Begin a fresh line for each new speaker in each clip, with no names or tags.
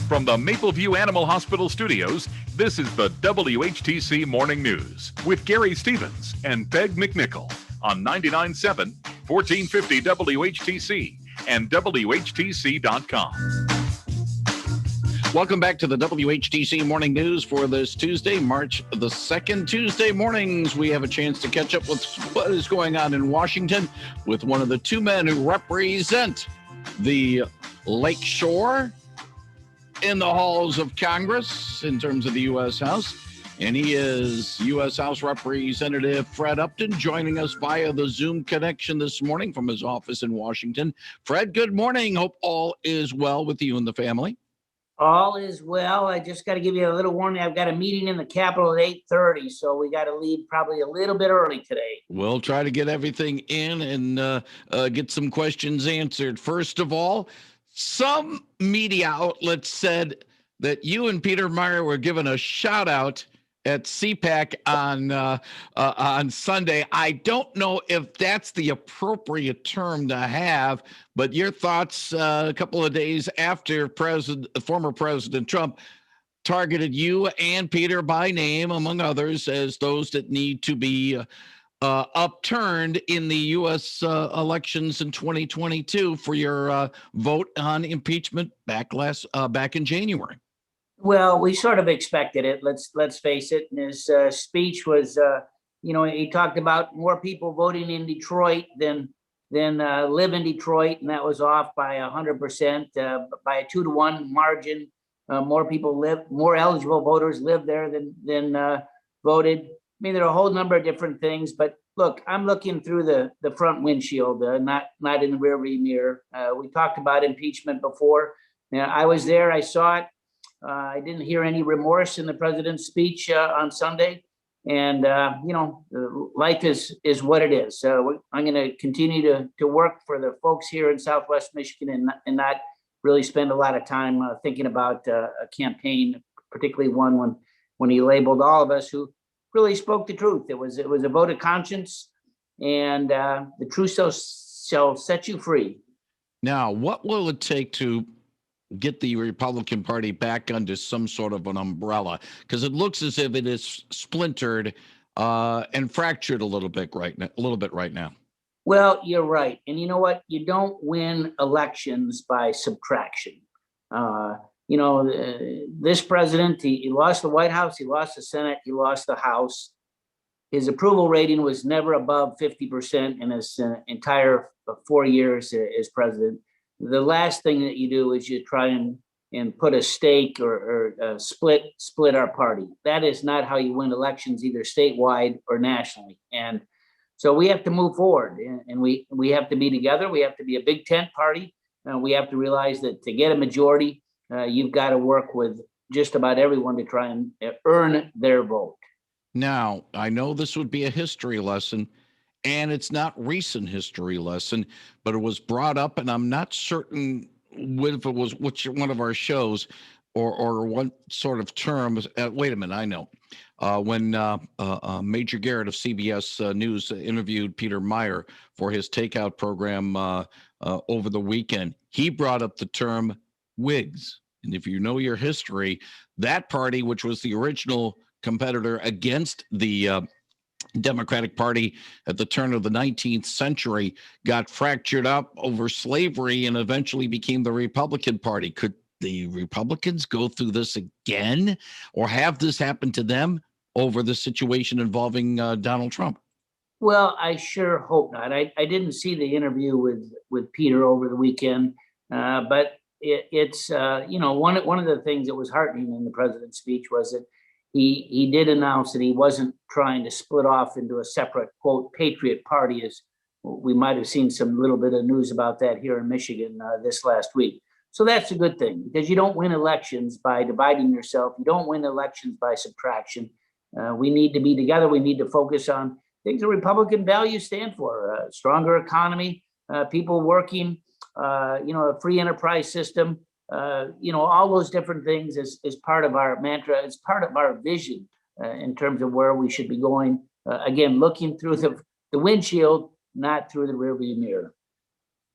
From the Mapleview Animal Hospital studios, this is the WHTC Morning News with Gary Stevens and Peg McNichol on 99.7, 1450 WHTC and WHTC.com.
Welcome back to the WHTC Morning News for this Tuesday, March the 2nd. Tuesday mornings, we have a chance to catch up with what is going on in Washington with one of the two men who represent the Lake Shore in the halls of Congress in terms of the U.S. House. And he is U.S. House Representative Fred Upton, joining us via the Zoom connection this morning from his office in Washington. Fred, good morning. Hope all is well with you and the family.
All is well. I just got to give you a little warning. I've got a meeting in the Capitol at 8:30, so we got to leave probably a little bit early today.
We'll try to get everything in and get some questions answered. First of all, some media outlets said that you and Peter Meyer were given a shout out at CPAC on Sunday. I don't know if that's the appropriate term to have, but your thoughts a couple of days after former President Trump targeted you and Peter by name, among others, as those that need to be upturned in the U.S. Elections in 2022 for your vote on impeachment back in January.
Well, we sort of expected it. Let's face it. And his speech was, he talked about more people voting in Detroit than live in Detroit, and that was off by 100%, by a 2-to-1 margin. More eligible voters live there than voted. I mean, there are a whole number of different things, but look, I'm looking through the front windshield, not in the rearview mirror. We talked about impeachment before. I was there. I saw it. I didn't hear any remorse in the president's speech on Sunday. And, life is what it is. So I'm going to continue to work for the folks here in Southwest Michigan and not really spend a lot of time thinking about a campaign, particularly one when he labeled all of us who really spoke the truth. It was a vote of conscience, and the truth shall set you free.
Now, what will it take to get the Republican Party back under some sort of an umbrella? Because it looks as if it is splintered and fractured a little bit right now.
Well, you're right. And you know what? You don't win elections by subtraction. This president, he lost the White House, he lost the Senate, he lost the House. His approval rating was never above 50% in his entire 4 years as president. The last thing that you do is you try and put a stake or split our party. That is not how you win elections, either statewide or nationally. And so we have to move forward, and we have to be together. We have to be a big tent party. We have to realize that to get a majority, you've got to work with just about everyone to try and earn their vote. Now,
I know this would be a history lesson, and it's not recent history lesson, but it was brought up, and I'm not certain if it was one of our shows or what sort of term. Wait a minute, I know. When Major Garrett of CBS News interviewed Peter Meyer for his takeout program over the weekend, he brought up the term Whigs. And if you know your history, that party, which was the original competitor against the Democratic Party at the turn of the 19th century, got fractured up over slavery and eventually became the Republican Party. Could the Republicans go through this again, or have this happen to them over the situation involving Donald Trump?
Well, I sure hope not. I didn't see the interview with Peter over the weekend, but it's one of the things that was heartening in the president's speech was that he did announce that he wasn't trying to split off into a separate, quote, patriot party, as we might have seen some little bit of news about that here in Michigan this last week. So that's a good thing, because you don't win elections by dividing yourself. You don't win elections by subtraction. We need to be together. We need to focus on things that Republican values stand for: a stronger economy, people working, a free enterprise system. All those different things is part of our mantra. It's part of our vision in terms of where we should be going. Again, looking through the windshield, not through the rearview mirror.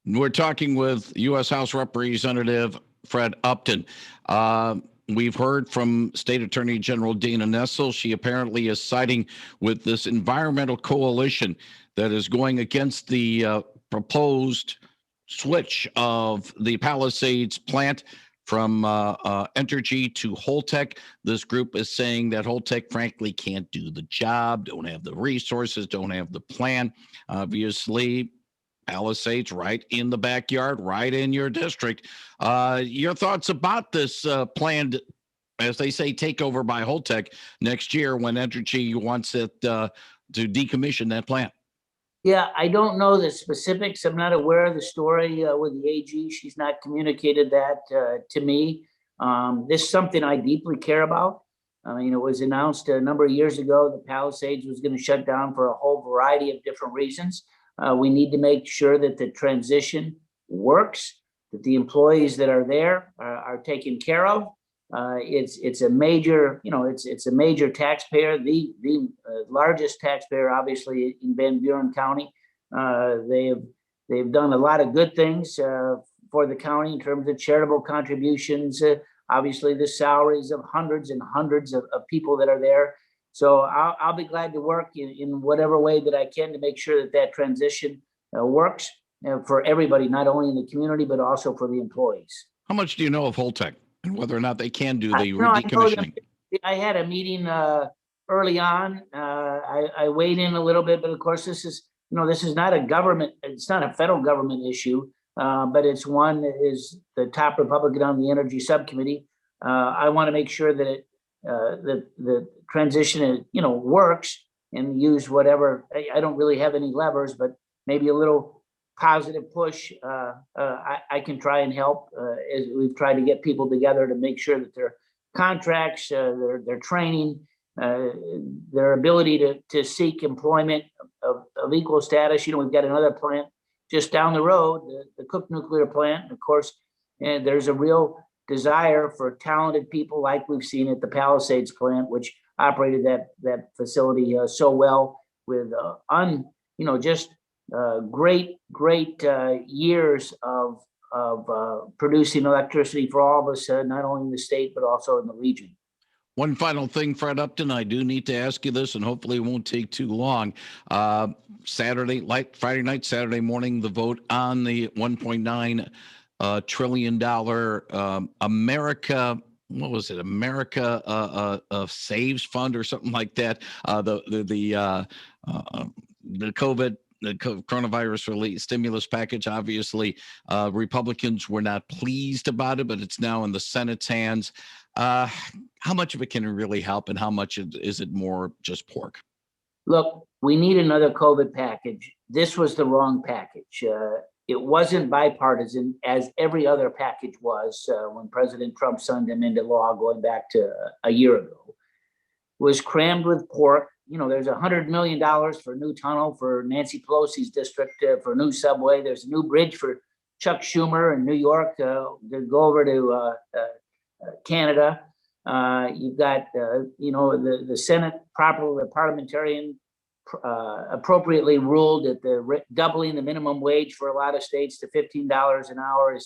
We're talking with U.S. House Representative Fred Upton. We've heard from State Attorney General Dana Nessel. She apparently is siding with this environmental coalition that is going against the proposed switch of the Palisades plant from Entergy to Holtec. This group is saying that Holtec, frankly, can't do the job, don't have the resources, don't have the plan. Obviously, Palisades right in the backyard, right in your district. Your thoughts about this planned, as they say, takeover by Holtec next year when Entergy wants it to decommission that plant?
Yeah, I don't know the specifics. I'm not aware of the story with the AG. She's not communicated that to me. This is something I deeply care about. I mean, it was announced a number of years ago that Palisades was going to shut down for a whole variety of different reasons. We need to make sure that the transition works, that the employees that are there are taken care of. It's a major, it's a major taxpayer, the largest taxpayer, obviously, in Van Buren County. They've done a lot of good things for the county in terms of charitable contributions. Obviously, the salaries of hundreds and hundreds of people that are there. So I'll be glad to work in whatever way that I can to make sure that transition works for everybody, not only in the community, but also for the employees.
How much do you know of Holtec and whether or not they can do the decommissioning?
I had a meeting early on. I weighed in a little bit, but of course, this is not a government, it's not a federal government issue, but it's one that is the top Republican on the Energy Subcommittee. I want to make sure that the transition works and use whatever. I don't really have any levers, but maybe a little positive push. I can try and help as we've tried to get people together to make sure that their contracts, their training, their ability to seek employment of equal status. We've got another plant just down the road, the Cook nuclear plant. And of course, there's a real desire for talented people like we've seen at the Palisades plant, which operated that facility so well with just great years of producing electricity for all of us, not only in the state, but also in the region.
One final thing, Fred Upton, I do need to ask you this, and hopefully it won't take too long. Friday night, Saturday morning, the vote on the $1.9 trillion America. What was it? America Saves Fund or something like that. The COVID. The coronavirus relief stimulus package. Obviously, Republicans were not pleased about it, but it's now in the Senate's hands. How much of it can really help, and how much is it more just pork?
Look, we need another COVID package. This was the wrong package. It wasn't bipartisan, as every other package was when President Trump signed them into law going back to a year ago. It was crammed with pork. There's $100 million for a new tunnel for Nancy Pelosi's district, for a new subway. There's a new bridge for Chuck Schumer in New York to go over to Canada. You've got, the Senate parliamentarian appropriately ruled that doubling the minimum wage for a lot of states to $15 an hour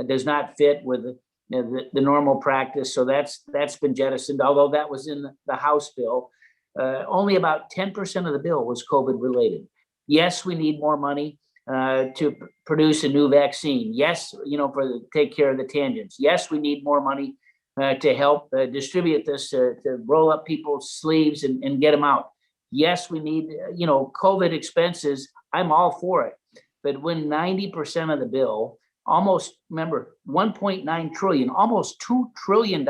does not fit with the normal practice. So that's been jettisoned, although that was in the House bill. Only about 10% of the bill was COVID related. Yes, we need more money to produce a new vaccine. Yes, take care of the tangents. Yes, we need more money to help distribute this, to roll up people's sleeves and get them out. Yes, we need, COVID expenses. I'm all for it. But when 90% of the bill, remember, 1.9 trillion, almost $2 trillion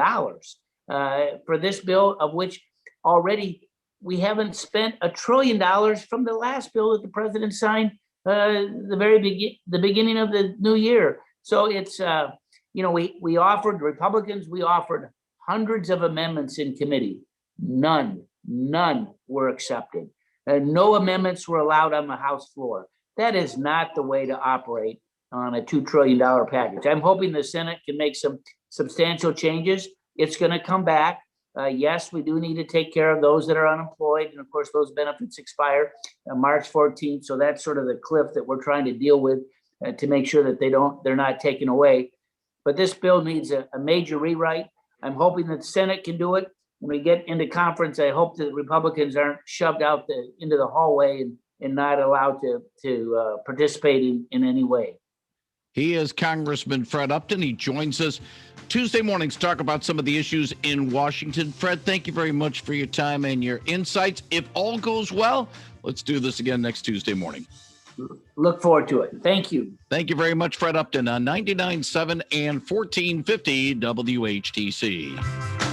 for this bill, of which already we haven't spent $1 trillion from the last bill that the president signed the beginning of the new year. So it's, we offered hundreds of amendments in committee. None were accepted. No amendments were allowed on the House floor. That is not the way to operate on a $2 trillion package. I'm hoping the Senate can make some substantial changes. It's going to come back. Yes, we do need to take care of those that are unemployed. And of course, those benefits expire March 14th. So that's sort of the cliff that we're trying to deal with to make sure that they're not taken away. but this bill needs a major rewrite. I'm hoping that the Senate can do it. When we get into conference, I hope that the Republicans aren't shoved out into the hallway and not allowed to participate in any way.
He is Congressman Fred Upton. He joins us Tuesday mornings to talk about some of the issues in Washington. Fred, thank you very much for your time and your insights. If all goes well, let's do this again next Tuesday morning.
Look forward to it. Thank you.
Thank you very much, Fred Upton, on 99.7 and 1450 WHTC.